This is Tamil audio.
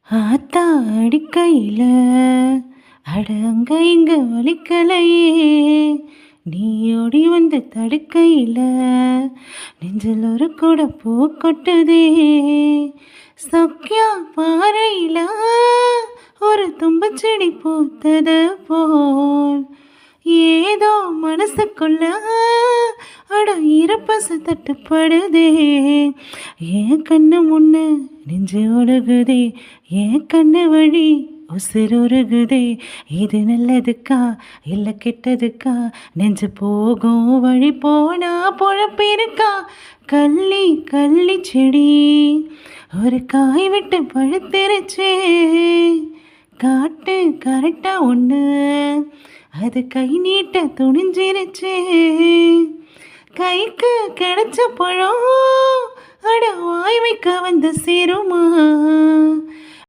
ஆத்தா அடிக்கையில அட அங்க இங்க வலிக்கலையே, நீ ஓடி வந்து தடுக்கையில நெஞ்சில் ஒரு கூட பூ கொட்டுதே. சக்கியா பாறையில ஒரு தும்பச்செடி பூத்தது போல் ஏதோ மனசுக்குள்ள அட ஈரப்பசு தட்டுப்படுதே. என் கண்ணு முன்ன நெஞ்சு ஒழுகுதே, என் கண்ணு வழி உசுருகுதே. இது நல்லதுக்கா இல்லை கெட்டதுக்கா, நெஞ்சு போகும் வழி போனா பொழப்பிருக்கா. கள்ளி கள்ளி செடி ஒரு காய் விட்டு பழுத்திருச்சே, காட்டு கரெக்டா ஒன்று அது கை நீட்ட துணிஞ்சிருச்சே. கைக்கு கிடைச்ச பழம் அட வாய் வைக்க வந்து சேருமா,